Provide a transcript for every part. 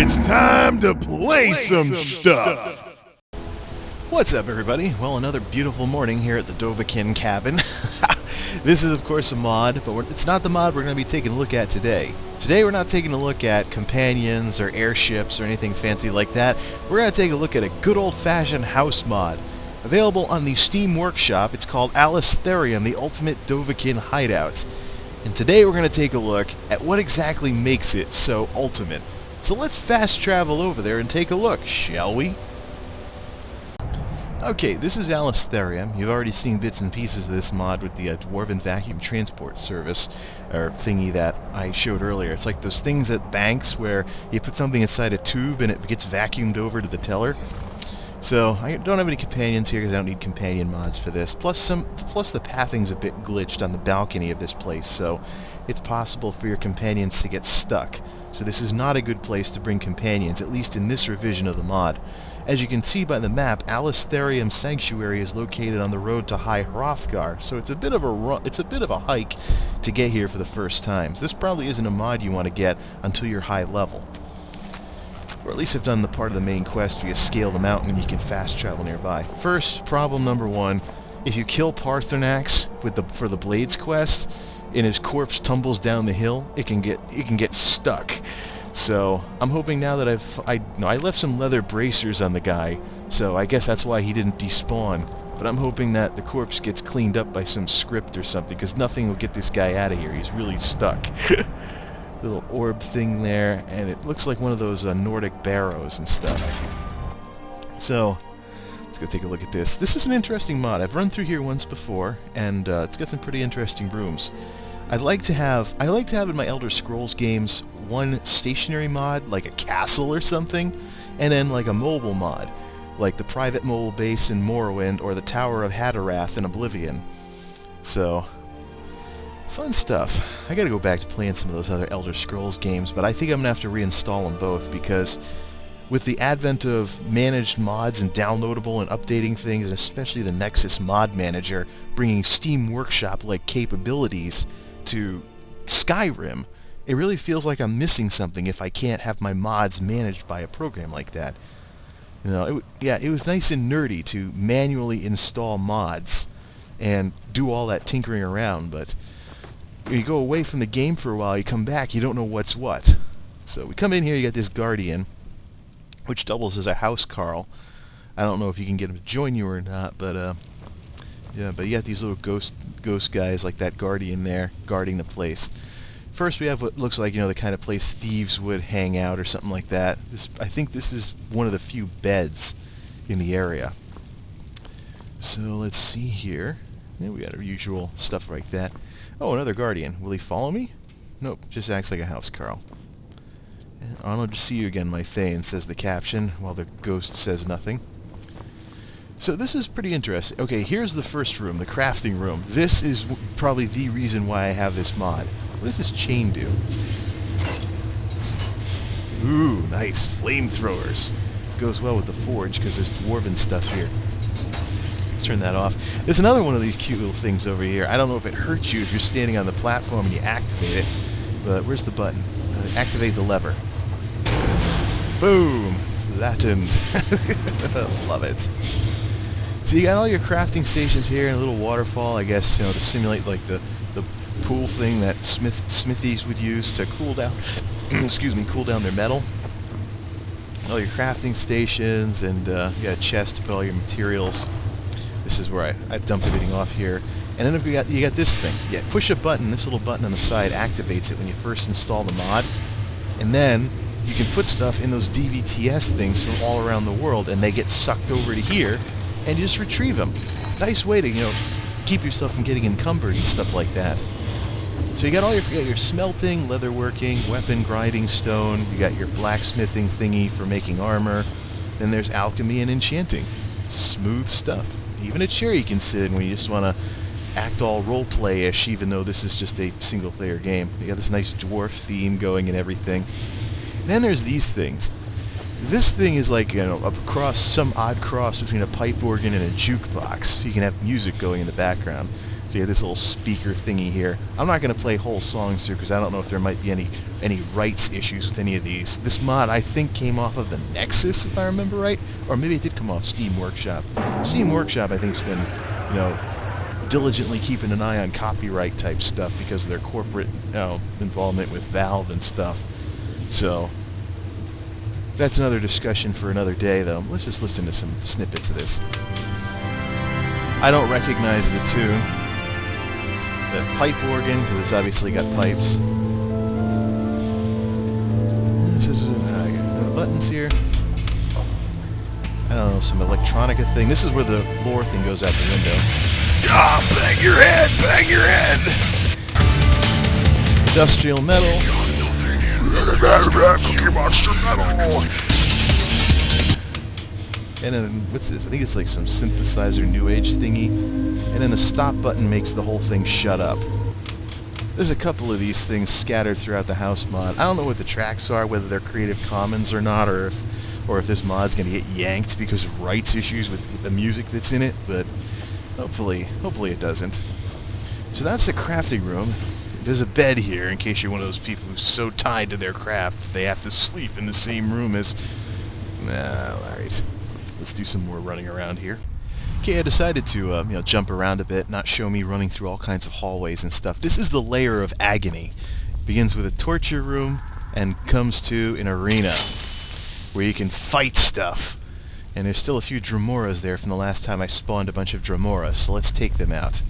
It's time to play some stuff! What's up, everybody? Well, another beautiful morning here at the Dovahkiin cabin. This is, of course, a mod, but it's not the mod we're going to be taking a look at today. Today we're not taking a look at companions or airships or anything fancy like that. We're going to take a look at a good old-fashioned house mod. Available on the Steam Workshop, it's called Alastherium, the ultimate Dovahkiin hideout. And today we're going to take a look at what exactly makes it so ultimate. So let's fast travel over there and take a look, shall we? Okay, this is Alastherium. You've already seen bits and pieces of this mod with the Dwarven Vacuum Transport Service, or thingy that I showed earlier. It's like those things at banks where you put something inside a tube and it gets vacuumed over to the teller. So I don't have any companions here because I don't need companion mods for this. Plus the pathing's a bit glitched on the balcony of this place, so it's possible for your companions to get stuck. So this is not a good place to bring companions, at least in this revision of the mod. As you can see by the map, Alastherium Sanctuary is located on the road to High Hrothgar, so it's a bit of a hike to get here for the first time. So this probably isn't a mod you want to get until you're high level. Or at least have done the part of the main quest where you scale the mountain and you can fast travel nearby. First, problem number one, if you kill Paarthurnax for the Blades quest, and his corpse tumbles down the hill, it can get stuck. So I'm hoping now that I left some leather bracers on the guy, so I guess that's why he didn't despawn. But I'm hoping that the corpse gets cleaned up by some script or something, because nothing will get this guy out of here. He's really stuck. Little orb thing there, and it looks like one of those Nordic barrows and stuff. So let's go take a look at this. This is an interesting mod. I've run through here once before, and it's got some pretty interesting rooms. I like to have in my Elder Scrolls games one stationary mod, like a castle or something, and then like a mobile mod, like the private mobile base in Morrowind or the Tower of Hatterath in Oblivion. So, fun stuff. I gotta go back to playing some of those other Elder Scrolls games, but I think I'm gonna have to reinstall them both, because with the advent of managed mods and downloadable and updating things, and especially the Nexus Mod Manager bringing Steam Workshop-like capabilities to Skyrim, it really feels like I'm missing something if I can't have my mods managed by a program like that. You know, it was nice and nerdy to manually install mods and do all that tinkering around, but when you go away from the game for a while, you come back, you don't know what's what. So we come in here, you got this Guardian, which doubles as a house Carl. I don't know if you can get him to join you or not, but yeah, but you got these little ghost guys like that Guardian there guarding the place. First we have what looks like, you know, the kind of place thieves would hang out or something like that. I think this is one of the few beds in the area. So let's see here. Yeah, we got our usual stuff like that. Oh, another Guardian. Will he follow me? Nope, just acts like a house Carl. Honored to see you again, my Thane, says the caption, while the ghost says nothing. So this is pretty interesting. Okay, here's the first room, the crafting room. This is probably the reason why I have this mod. What does this chain do? Ooh, nice. Flamethrowers. Goes well with the forge, because there's dwarven stuff here. Let's turn that off. There's another one of these cute little things over here. I don't know if it hurts you if you're standing on the platform and you activate it, but where's the button? Activate the lever. Boom! Flattened. Love it. So you got all your crafting stations here and a little waterfall, I guess, you know, to simulate like the pool thing that smithies would use to cool down, excuse me, cool down their metal. All your crafting stations, and you got a chest to put all your materials. This is where I dumped everything off here. And then you got this thing. Yeah, push a button. This little button on the side activates it when you first install the mod, and then you can put stuff in those DVTS things from all around the world, and they get sucked over to here, and you just retrieve them. Nice way to, you know, keep yourself from getting encumbered and stuff like that. So you got all your smelting, leatherworking, weapon grinding stone. You got your blacksmithing thingy for making armor. Then there's alchemy and enchanting. Smooth stuff. Even a chair you can sit in when you just want to act all roleplay-ish, even though this is just a single-player game. You got this nice dwarf theme going and everything. And then there's these things. This thing is like, you know, some odd cross between a pipe organ and a jukebox. You can have music going in the background. So you have this little speaker thingy here. I'm not going to play whole songs through because I don't know if there might be any rights issues with any of these. This mod, I think, came off of the Nexus, if I remember right. Or maybe it did come off Steam Workshop. Steam Workshop, I think, has been, you know, diligently keeping an eye on copyright type stuff because of their corporate, involvement with Valve and stuff. So that's another discussion for another day, though. Let's just listen to some snippets of this. I don't recognize the tune. The pipe organ, because it's obviously got pipes. This is buttons here. I don't know, some electronica thing. This is where the lore thing goes out the window. Ah, bang your head! Bang your head! Industrial metal. Cookie Monster metal! And then, what's this? I think it's like some synthesizer new age thingy. And then the stop button makes the whole thing shut up. There's a couple of these things scattered throughout the house mod. I don't know what the tracks are, whether they're Creative Commons or not, or if this mod's going to get yanked because of rights issues with the music that's in it, but hopefully it doesn't. So that's the crafting room. There's a bed here in case you're one of those people who's so tied to their craft they have to sleep in the same room as... alright. Let's do some more running around here. Okay, I decided to jump around a bit, not show me running through all kinds of hallways and stuff. This is the layer of agony. It begins with a torture room and comes to an arena where you can fight stuff. And there's still a few Dramoras there from the last time I spawned a bunch of Dramoras, so let's take them out.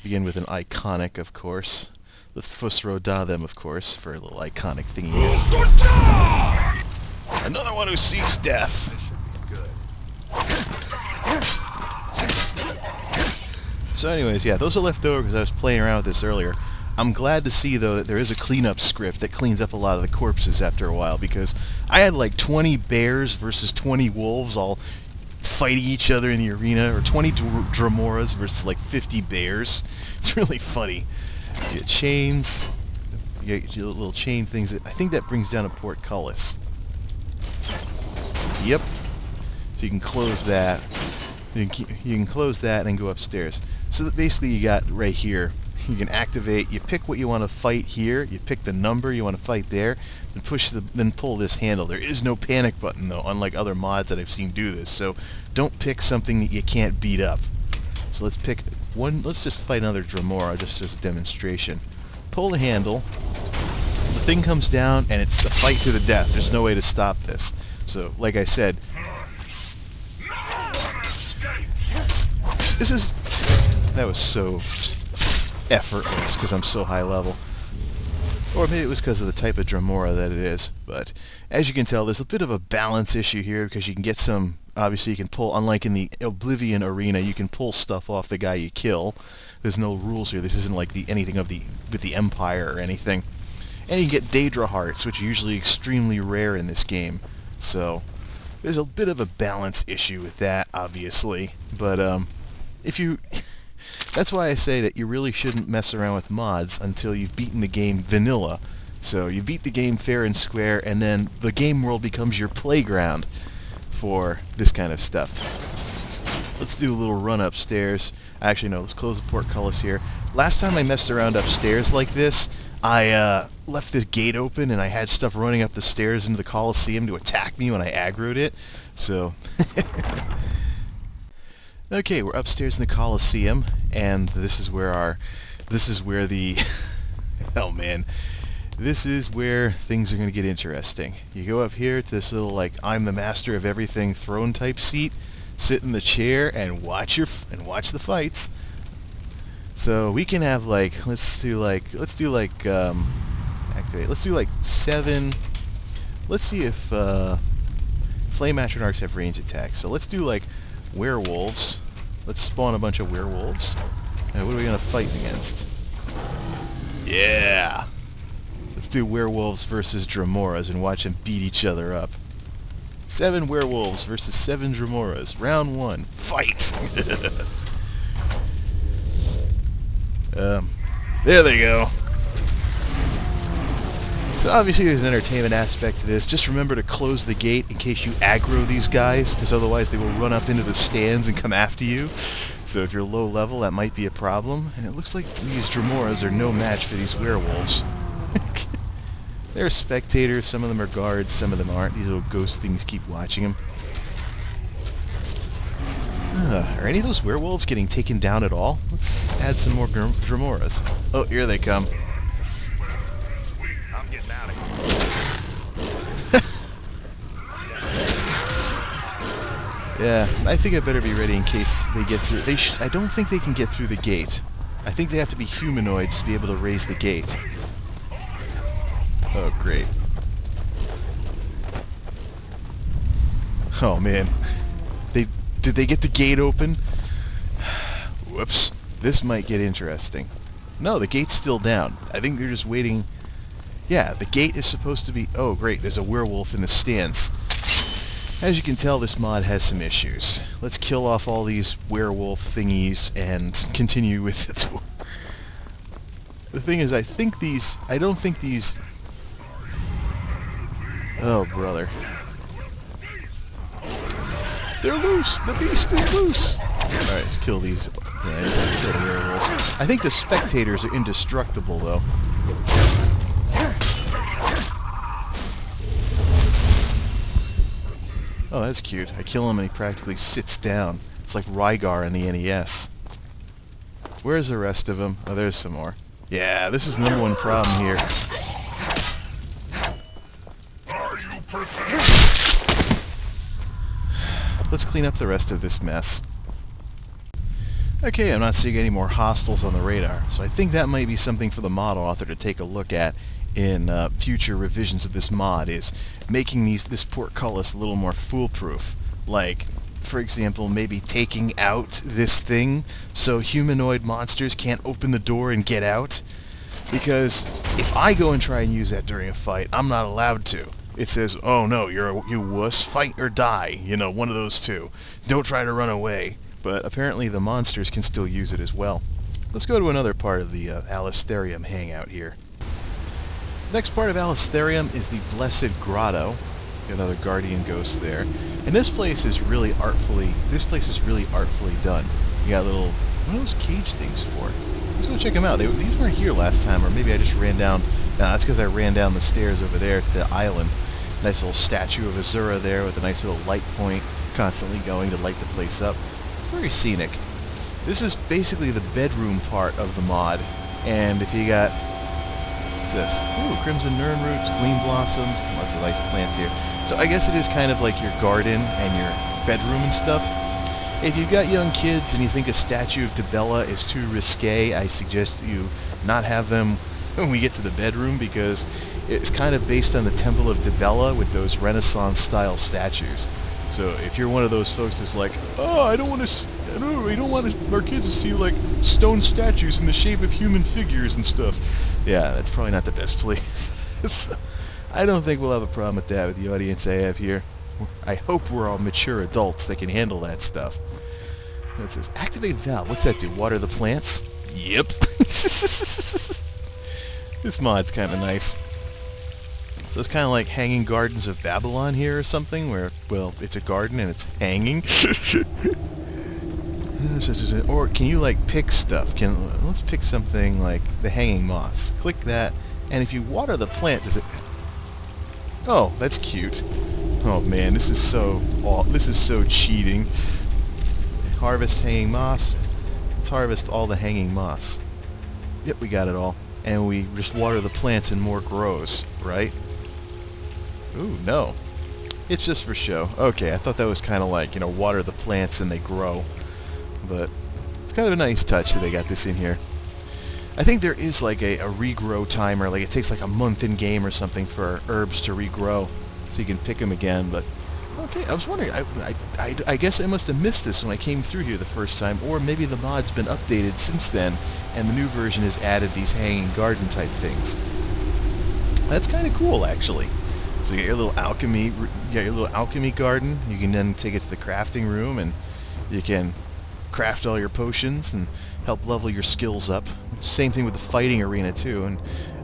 Begin with an iconic, of course. Let's Fusroda them, of course, for a little iconic thingy. Another one who seeks death. So anyways, yeah, those are left over because I was playing around with this earlier. I'm glad to see, though, that there is a cleanup script that cleans up a lot of the corpses after a while, because I had like 20 bears versus 20 wolves all fighting each other in the arena, or 20 Dramoras versus like 50 bears. It's really funny. You get chains, you get your little chain things. I think that brings down a portcullis. Yep. So you can close that. You can close that and then go upstairs. So that basically you got right here. You can activate. You pick what you want to fight here. You pick the number you want to fight there. Then pull this handle. There is no panic button though, unlike other mods that I've seen do this. So don't pick something that you can't beat up. So let's pick one. Let's just fight another Dramora, just as a demonstration. Pull the handle. The thing comes down and it's a fight to the death. There's no way to stop this. So, like I said, that was so effortless because I'm so high level. Or maybe it was because of the type of Dramora that it is. But as you can tell, there's a bit of a balance issue here because you can get some... Obviously, you can pull, unlike in the Oblivion arena, you can pull stuff off the guy you kill. There's no rules here. This isn't like anything with the Empire or anything. And you can get Daedra hearts, which are usually extremely rare in this game. So there's a bit of a balance issue with that, obviously. But if you... That's why I say that you really shouldn't mess around with mods until you've beaten the game vanilla. So you beat the game fair and square, and then the game world becomes your playground for this kind of stuff. Let's do a little run upstairs. Actually, no, let's close the portcullis here. Last time I messed around upstairs like this, I left this gate open, and I had stuff running up the stairs into the Colosseum to attack me when I aggroed it. So... Okay, we're upstairs in the Colosseum, and this is where the... oh man. This is where things are going to get interesting. You go up here to this little, like, I'm the master of everything throne type seat, sit in the chair, and watch the fights. So we can have, like, let's do like 7... Let's see if, Flame Atronarchs have range attacks. So let's do, like, werewolves. Let's spawn a bunch of werewolves. And what are we going to fight against? Yeah! Let's do werewolves versus Dramoras and watch them beat each other up. 7 werewolves versus 7 Dramoras. Round 1. Fight! There they go. So obviously there's an entertainment aspect to this. Just remember to close the gate in case you aggro these guys, because otherwise they will run up into the stands and come after you. So if you're low level, that might be a problem. And it looks like these Dramoras are no match for these werewolves. They're spectators, some of them are guards, some of them aren't. These little ghost things keep watching them. Are any of those werewolves getting taken down at all? Let's add some more Dramoras. Oh, here they come. I'm getting out of here. Yeah, I think I better be ready in case they get through. I don't think they can get through the gate. I think they have to be humanoids to be able to raise the gate. Oh, great. Oh, man. Did they get the gate open? Whoops. This might get interesting. No, the gate's still down. I think they're just waiting. Yeah, the gate is supposed to be... Oh, great. There's a werewolf in the stands. As you can tell, this mod has some issues. Let's kill off all these werewolf thingies and continue with it. The thing is, I don't think these... Oh, brother. They're loose! The beast is loose! Alright, let's kill these. Yeah, let's kill the werewolves. I think the spectators are indestructible, though. Oh, that's cute. I kill him and he practically sits down. It's like Rygar in the NES. Where's the rest of them? Oh, there's some more. Yeah, this is the #1 problem here. Let's clean up the rest of this mess. Okay, I'm not seeing any more hostiles on the radar, so I think that might be something for the mod author to take a look at in future revisions of this mod, is making this portcullis a little more foolproof. Like, for example, maybe taking out this thing so humanoid monsters can't open the door and get out. Because if I go and try and use that during a fight, I'm not allowed to. It says, oh no, you wuss, fight or die, you know, one of those two. Don't try to run away. But apparently the monsters can still use it as well. Let's go to another part of the Alastherium hangout here. The next part of Alastherium is the Blessed Grotto. Got another guardian ghost there. And this place is really artfully done. You got little, what are those cage things for? Let's go check them out. These weren't here last time, or maybe I just ran down. No, that's because I ran down the stairs over there to the island. Nice little statue of Azura there with a nice little light point constantly going to light the place up. It's very scenic. This is basically the bedroom part of the mod. And if you got... What's this? Ooh, crimson nern roots, gleam blossoms, lots of nice plants here. So I guess it is kind of like your garden and your bedroom and stuff. If you've got young kids and you think a statue of Dibella is too risque, I suggest you not have them when we get to the bedroom, because it's kind of based on the Temple of Dibella with those Renaissance-style statues. So if you're one of those folks that's like, oh, we don't want our kids to see like stone statues in the shape of human figures and stuff. Yeah, that's probably not the best place. So, I don't think we'll have a problem with that with the audience I have here. I hope we're all mature adults that can handle that stuff. It says, activate valve. What's that do? Water the plants? Yep. This mod's kind of nice. So it's kind of like Hanging Gardens of Babylon here or something, where, well, it's a garden and it's hanging. Or can you, like, pick stuff? Let's pick something like the hanging moss. Click that, and if you water the plant, does it... Oh, that's cute. Oh man, this is so cheating. Harvest hanging moss. Let's harvest all the hanging moss. Yep, we got it all. And we just water the plants and more grows, right? Ooh, no. It's just for show. Okay, I thought that was kind of like, you know, water the plants and they grow. But it's kind of a nice touch that they got this in here. I think there is like a regrow timer, like it takes like a month in game or something for herbs to regrow, so you can pick them again. But okay, I was wondering, I guess I must have missed this when I came through here the first time, or maybe the mod's been updated since then, and the new version has added these hanging garden type things. That's kind of cool, actually. So you got your little alchemy garden. You can then take it to the crafting room, and you can craft all your potions and help level your skills up. Same thing with the fighting arena too. And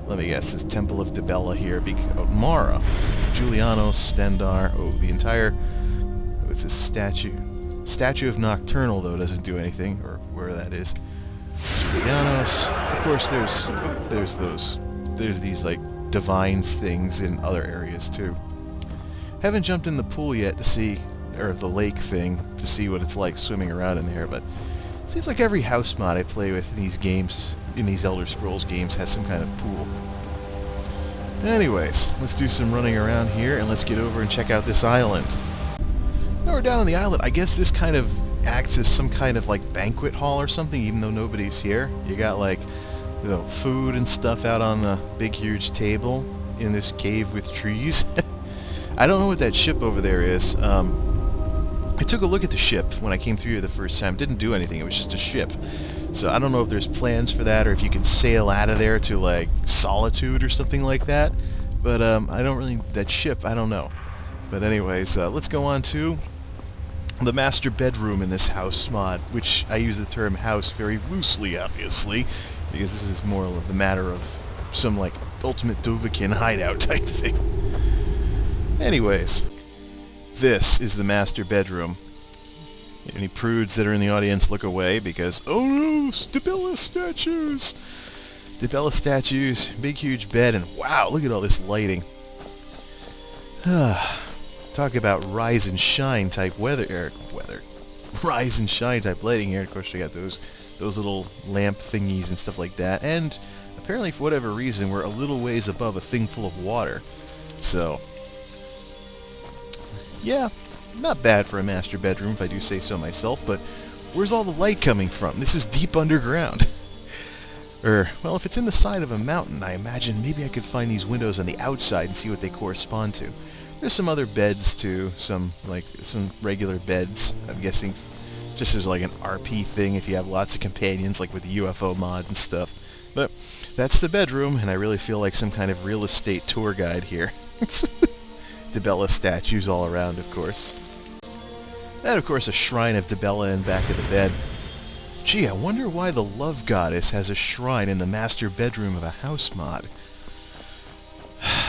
let me guess, this Temple of Dibella here. Mara, Giuliano, Stendar. Oh, the entire... What's this statue? Statue of Nocturnal, though, doesn't do anything, or where that is. Giulianos. Of course, there's these, like, divines things in other areas, too. Haven't jumped in the pool yet to see, or the lake thing, to see what it's like swimming around in there, but it seems like every house mod I play with in these games, in these Elder Scrolls games, has some kind of pool. Anyways, let's do some running around here, and let's get over and check out this island. Now we're down on the island. I guess this kind of acts as some kind of, like, banquet hall or something, even though nobody's here. You got, like, you know, food and stuff out on the big, huge table in this cave with trees. I don't know what that ship over there is. I took a look at the ship when I came through here the first time. It didn't do anything. It was just a ship. So I don't know if there's plans for that or if you can sail out of there to, like, Solitude or something like that. But I don't really... That ship, I don't know. But anyways, let's go on to the master bedroom in this house mod, which I use the term house very loosely, obviously, because this is more of the matter of some, like, ultimate Dovahkiin hideout type thing. Anyways, this is the master bedroom. Any prudes that are in the audience, look away, because, oh no, Dibella statues! Dibella statues, big huge bed, and wow, look at all this lighting. Talk about rise and shine type weather. Rise and shine type lighting here. Of course, we got those little lamp thingies and stuff like that. And apparently, for whatever reason, we're a little ways above a thing full of water. So, yeah, not bad for a master bedroom, if I do say so myself. But where's all the light coming from? This is deep underground. Well, if it's in the side of a mountain, I imagine maybe I could find these windows on the outside and see what they correspond to. There's some other beds too, some regular beds, I'm guessing, just as like an RP thing if you have lots of companions, like with the UFO mod and stuff. But that's the bedroom, and I really feel like some kind of real estate tour guide here. Dibella statues all around, of course. And of course a shrine of Dibella in back of the bed. Gee, I wonder why the love goddess has a shrine in the master bedroom of a house mod.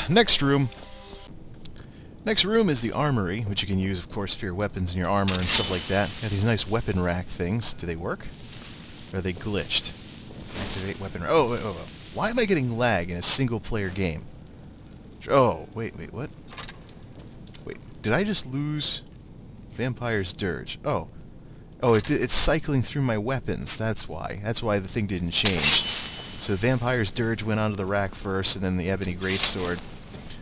Next room. Next room is the Armory, which you can use, of course, for your weapons and your armor and stuff like that. Got these nice weapon rack things. Do they work? Or are they glitched? Activate weapon rack. Oh, why am I getting lag in a single-player game? Oh, wait, what? Wait, did I just lose Vampire's Dirge? Oh, it's cycling through my weapons. That's why. That's why the thing didn't change. So Vampire's Dirge went onto the rack first, and then the Ebony Greatsword.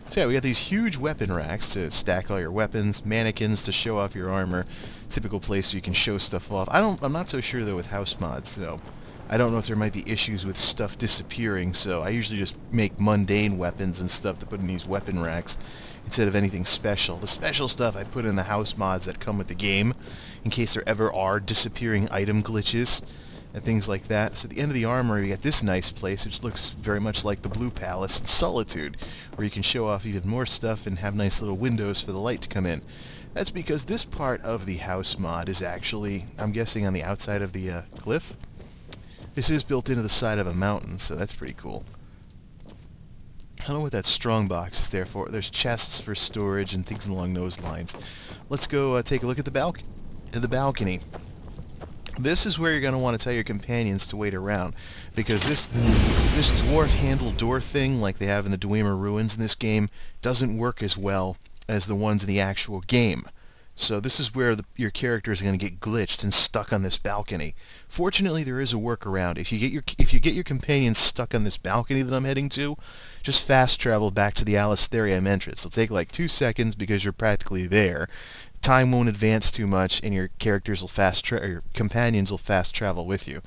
So yeah, we got these huge weapon racks to stack all your weapons, mannequins to show off your armor, typical place where you can show stuff off. I'm not so sure though with house mods, I don't know if there might be issues with stuff disappearing, so I usually just make mundane weapons and stuff to put in these weapon racks instead of anything special. The special stuff I put in the house mods that come with the game, in case there ever are disappearing item glitches and things like that. So at the end of the Armory, we got this nice place, which looks very much like the Blue Palace in Solitude, where you can show off even more stuff and have nice little windows for the light to come in. That's because this part of the house mod is actually, I'm guessing, on the outside of the cliff. This is built into the side of a mountain, so that's pretty cool. I don't know what that strong box is there for. There's chests for storage and things along those lines. Let's go take a look at the balcony. This is where you're going to want to tell your companions to wait around, because this dwarf handle door thing, like they have in the Dwemer Ruins in this game, doesn't work as well as the ones in the actual game. So this is where your characters are going to get glitched and stuck on this balcony. Fortunately, there is a workaround. If you get your companions stuck on this balcony that I'm heading to, just fast travel back to the Alastherium entrance. It'll take like 2 seconds because you're practically there. Time won't advance too much, and your characters will your companions will fast travel with you.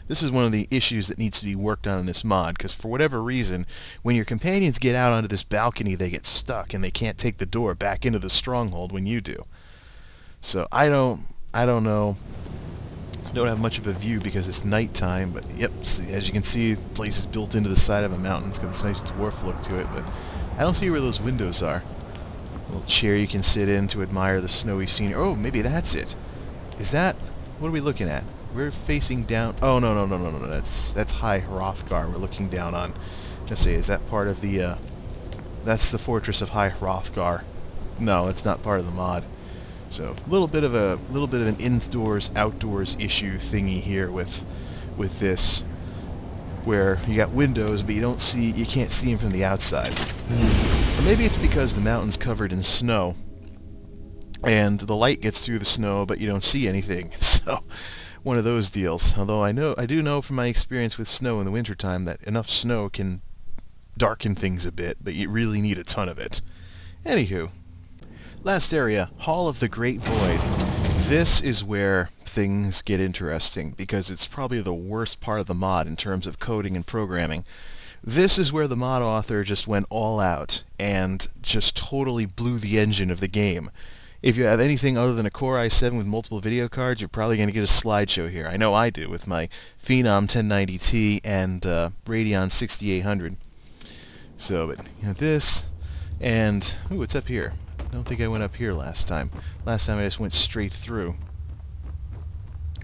This is one of the issues that needs to be worked on in this mod, because for whatever reason, when your companions get out onto this balcony, they get stuck, and they can't take the door back into the stronghold when you do. So I don't know. I don't have much of a view because it's nighttime, but yep, as you can see, the place is built into the side of a mountain. It's got this nice dwarf look to it, but I don't see where those windows are. A little chair you can sit in to admire the snowy scenery. Oh, maybe that's it. Is that... What are we looking at? We're facing down... Oh, no. That's High Hrothgar we're looking down on. Just say, is that part of the... That's the fortress of High Hrothgar. No, it's not part of the mod. So a little bit of an indoors outdoors issue thingy here with this, where you got windows but you can't see them from the outside. Or maybe it's because the mountain's covered in snow and the light gets through the snow but you don't see anything. So one of those deals. Although I do know from my experience with snow in the wintertime that enough snow can darken things a bit, but you really need a ton of it. Anywho, last area, Hall of the Great Void. This is where things get interesting, because it's probably the worst part of the mod in terms of coding and programming. This is where the mod author just went all out and just totally blew the engine of the game. If you have anything other than a Core i7 with multiple video cards, you're probably going to get a slideshow here. I know I do with my Phenom 1090Ti and Radeon 6800. So, but you know, this, and ooh, it's up here. I don't think I went up here last time. Last time I just went straight through.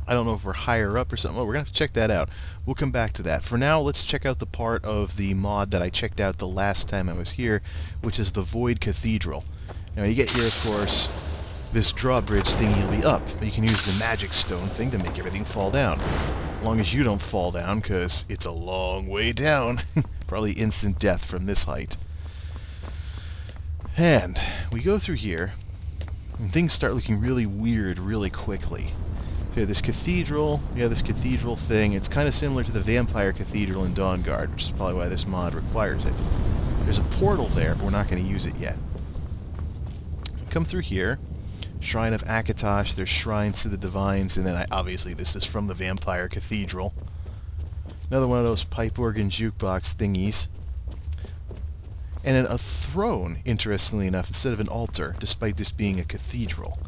I don't know if we're higher up or something. Oh, we're going to have to check that out. We'll come back to that. For now, let's check out the part of the mod that I checked out the last time I was here, which is the Void Cathedral. Now, when you get here, of course, this drawbridge thing will be up, but you can use the magic stone thing to make everything fall down. As long as you don't fall down, because it's a long way down. Probably instant death from this height. And we go through here, and things start looking really weird really quickly. So this cathedral, this cathedral thing, it's kind of similar to the Vampire Cathedral in Dawnguard, which is probably why this mod requires it. There's a portal there, but we're not going to use it yet. Come through here, Shrine of Akatosh, there's shrines to the divines, and then obviously this is from the Vampire Cathedral. Another one of those pipe organ jukebox thingies. And then a throne, interestingly enough, instead of an altar, despite this being a cathedral.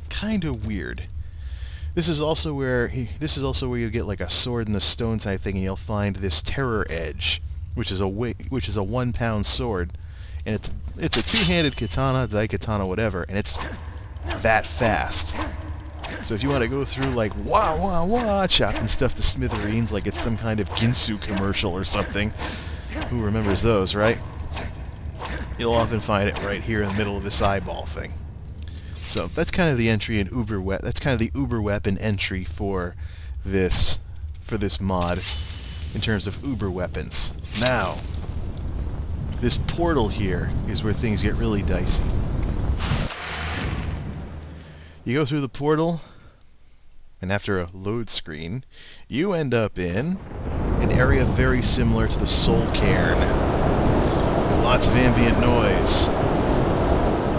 Kind of weird. This is also where you get like a sword in the stone type thing, and you'll find this Terror Edge, which is a 1 pound sword, and it's a two-handed katana, daikatana, whatever, and it's that fast. So if you want to go through like wah wah wah, chopping stuff to smithereens like it's some kind of Ginsu commercial or something, who remembers those, right? You'll often find it right here in the middle of this eyeball thing. So that's kind of the entry in that's kind of the Uber weapon entry for this mod in terms of Uber weapons. Now, this portal here is where things get really dicey. You go through the portal, and after a load screen, you end up in an area very similar to the Soul Cairn, with lots of ambient noise,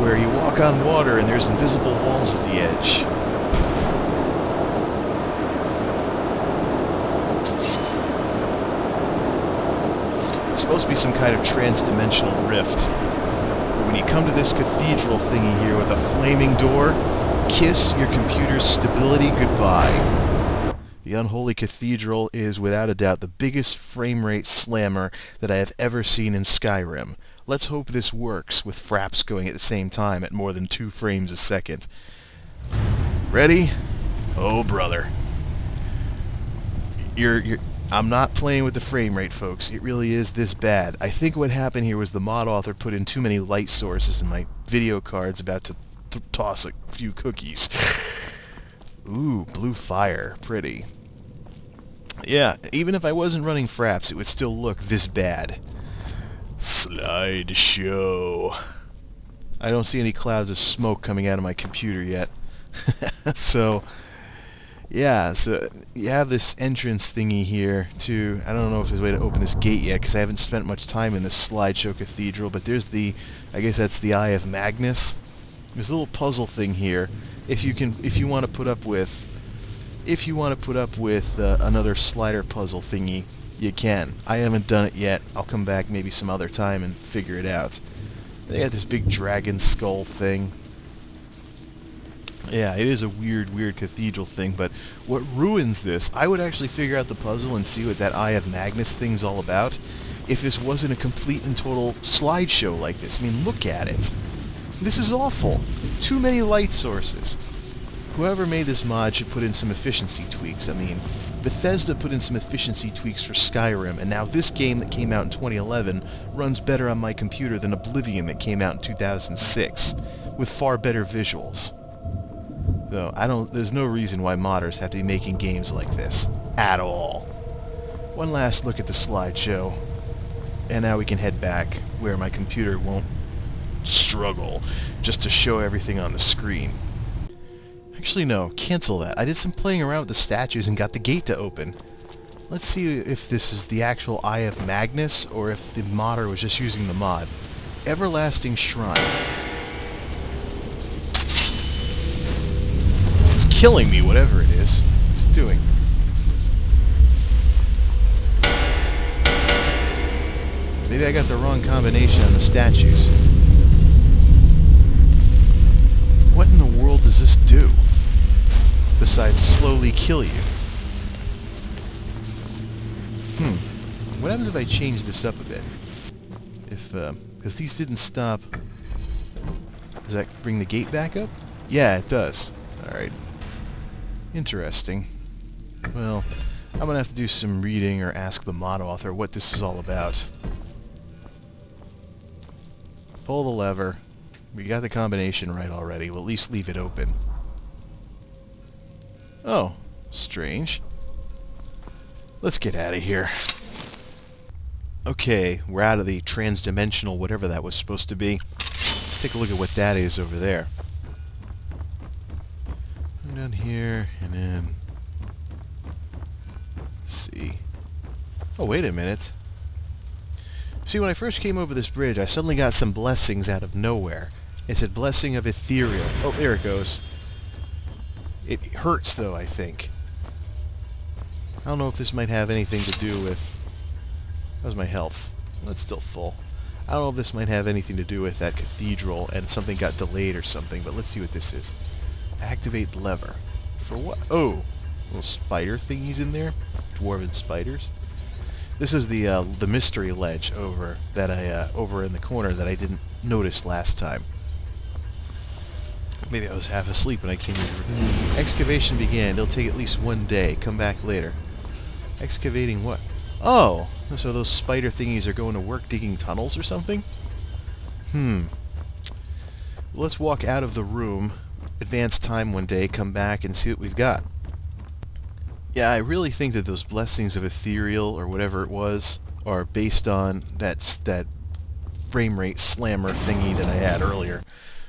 where you walk on water and there's invisible walls at the edge. It's supposed to be some kind of trans-dimensional rift. But when you come to this cathedral thingy here with a flaming door, kiss your computer's stability goodbye. The Unholy Cathedral is without a doubt the biggest frame rate slammer that I have ever seen in Skyrim. Let's hope this works with fraps going at the same time at more than 2 frames a second. Ready? Oh, brother. I'm not playing with the frame rate, folks. It really is this bad. I think what happened here was the mod author put in too many light sources and my video card's about to toss a few cookies. Ooh, blue fire. Pretty. Yeah, even if I wasn't running fraps, it would still look this bad. Slideshow. I don't see any clouds of smoke coming out of my computer yet. So, yeah, so you have this entrance thingy here to, I don't know if there's a way to open this gate yet, because I haven't spent much time in this slideshow cathedral, but there's I guess that's the Eye of Magnus. There's a little puzzle thing here. If you want to put up with another slider puzzle thingy, you can. I haven't done it yet. I'll come back maybe some other time and figure it out. They got this big dragon skull thing. Yeah, it is a weird cathedral thing, but what ruins this, I would actually figure out the puzzle and see what that Eye of Magnus thing's all about if this wasn't a complete and total slideshow like this. I mean, look at it. This is awful. Too many light sources. Whoever made this mod should put in some efficiency tweaks. I mean, Bethesda put in some efficiency tweaks for Skyrim, and now this game that came out in 2011 runs better on my computer than Oblivion that came out in 2006, with far better visuals. So there's no reason why modders have to be making games like this. At all. One last look at the slideshow. And now we can head back where my computer won't struggle just to show everything on the screen. Actually, no. Cancel that. I did some playing around with the statues and got the gate to open. Let's see if this is the actual Eye of Magnus or if the modder was just using the mod. Everlasting Shrine. It's killing me, whatever it is. What's it doing? Maybe I got the wrong combination on the statues. What in the world does this do? Besides slowly kill you. What happens if I change this up a bit? Because these didn't stop. Does that bring the gate back up? Yeah, it does. Alright. Interesting. Well, I'm gonna have to do some reading or ask the mod author what this is all about. Pull the lever. We got the combination right already. We'll at least leave it open. Oh, strange. Let's get out of here. Okay, we're out of the trans-dimensional whatever that was supposed to be. Let's take a look at what that is over there. Come down here, and then... Let's see. Oh, wait a minute. See, when I first came over this bridge, I suddenly got some blessings out of nowhere. It said, Blessing of Ethereal. Oh, there it goes. It hurts, though, I think. I don't know if this might have anything to do with... How's my health? That's still full. I don't know if this might have anything to do with that cathedral and something got delayed or something, but let's see what this is. Activate lever. For what? Oh! Little spider thingies in there? Dwarven spiders. This is the mystery ledge over in the corner that I didn't notice last time. Maybe I was half asleep when I came here. Excavation began. It'll take at least one day. Come back later. Excavating what? Oh! So those spider thingies are going to work digging tunnels or something? Let's walk out of the room, advance time one day, come back and see what we've got. Yeah, I really think that those blessings of ethereal, or whatever it was, are based on that frame rate slammer thingy that I had earlier.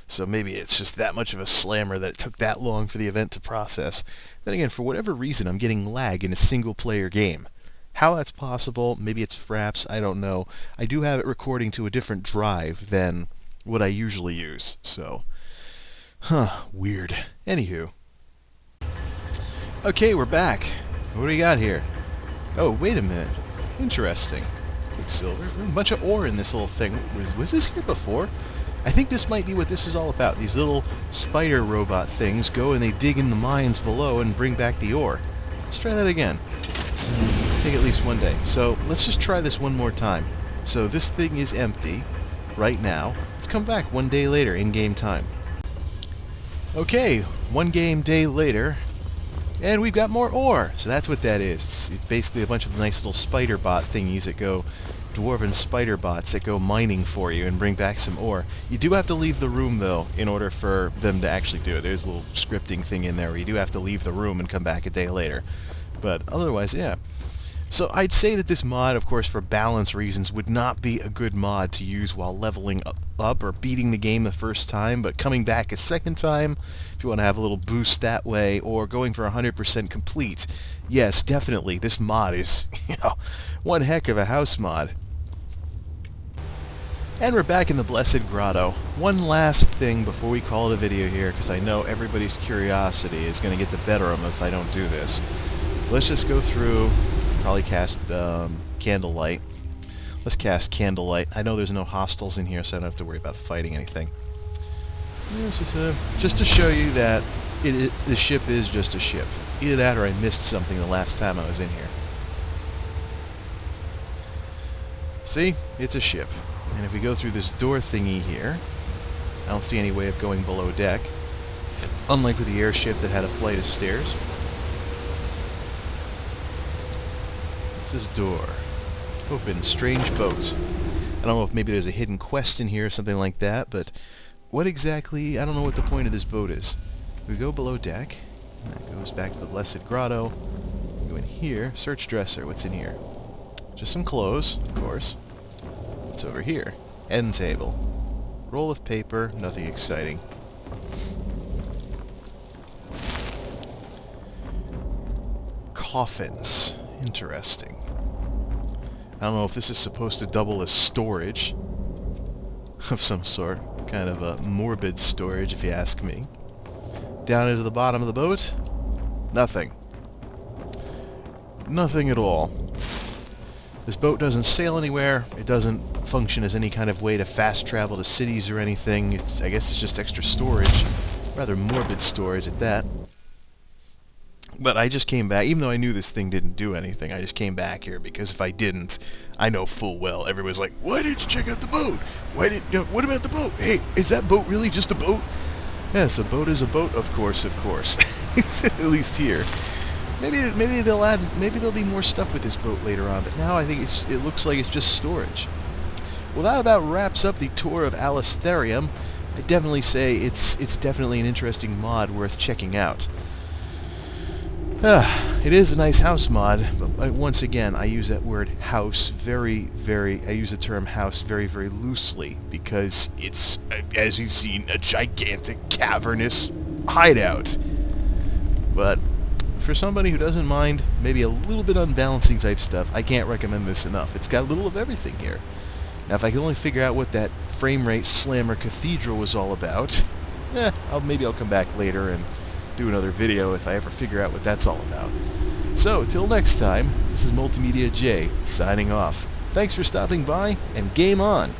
So maybe it's just that much of a slammer that it took that long for the event to process. Then again, for whatever reason, I'm getting lag in a single-player game. How that's possible, maybe it's fraps, I don't know. I do have it recording to a different drive than what I usually use, so... weird. Anywho. Okay, we're back. What do we got here? Oh, wait a minute. Interesting. Quicksilver. A bunch of ore in this little thing. Was this here before? I think this might be what this is all about. These little spider robot things go and they dig in the mines below and bring back the ore. Let's try that again. Take at least one day. So let's just try this one more time. So this thing is empty right now. Let's come back one day later, in-game time. Okay, one game day later, and we've got more ore. So that's what that is. It's basically a bunch of nice little spider bot thingies that go, dwarven spider bots that go mining for you and bring back some ore. You do have to leave the room, though, in order for them to actually do it. There's a little scripting thing in there where you do have to leave the room and come back a day later. But otherwise, yeah. So I'd say that this mod, of course, for balance reasons, would not be a good mod to use while leveling up or beating the game the first time, but coming back a second time, if you want to have a little boost that way, or going for 100% complete, yes, definitely, this mod is, one heck of a house mod. And we're back in the Blessed Grotto. One last thing before we call it a video here, because I know everybody's curiosity is going to get the better of them if I don't do this. Let's just go through... Probably cast Candlelight. Let's cast Candlelight. I know there's no hostiles in here, so I don't have to worry about fighting anything. Just to show you that the ship is just a ship. Either that or I missed something the last time I was in here. See? It's a ship. And if we go through this door thingy here, I don't see any way of going below deck. Unlike with the airship that had a flight of stairs. This door. Open. Strange boat. I don't know if maybe there's a hidden quest in here or something like that, but what exactly... I don't know what the point of this boat is. We go below deck, and that goes back to the Blessed Grotto. Go in here. Search dresser. What's in here? Just some clothes, of course. What's over here? End table. Roll of paper. Nothing exciting. Coffins. Interesting. I don't know if this is supposed to double as storage of some sort. Kind of a morbid storage, if you ask me. Down into the bottom of the boat. Nothing. Nothing at all. This boat doesn't sail anywhere. It doesn't function as any kind of way to fast travel to cities or anything. I guess it's just extra storage. Rather morbid storage at that. But I just came back, even though I knew this thing didn't do anything, I just came back here because if I didn't, I know full well everybody's like, why didn't you check out the boat? What about the boat? Hey, is that boat really just a boat? Yes, a boat is a boat, of course, of course. At least here. Maybe there'll be more stuff with this boat later on, but now I think it looks like it's just storage. Well, that about wraps up the tour of Alastherium. I definitely say it's definitely an interesting mod worth checking out. It is a nice house mod, but once again, I use that word house I use the term house very, very loosely, because it's, as you've seen, a gigantic, cavernous hideout. But for somebody who doesn't mind maybe a little bit unbalancing type stuff, I can't recommend this enough. It's got a little of everything here. Now, if I can only figure out what that frame rate slammer cathedral was all about, maybe I'll come back later and do another video if I ever figure out what that's all about. So, till next time, this is MultimediaJay signing off. Thanks for stopping by, and game on!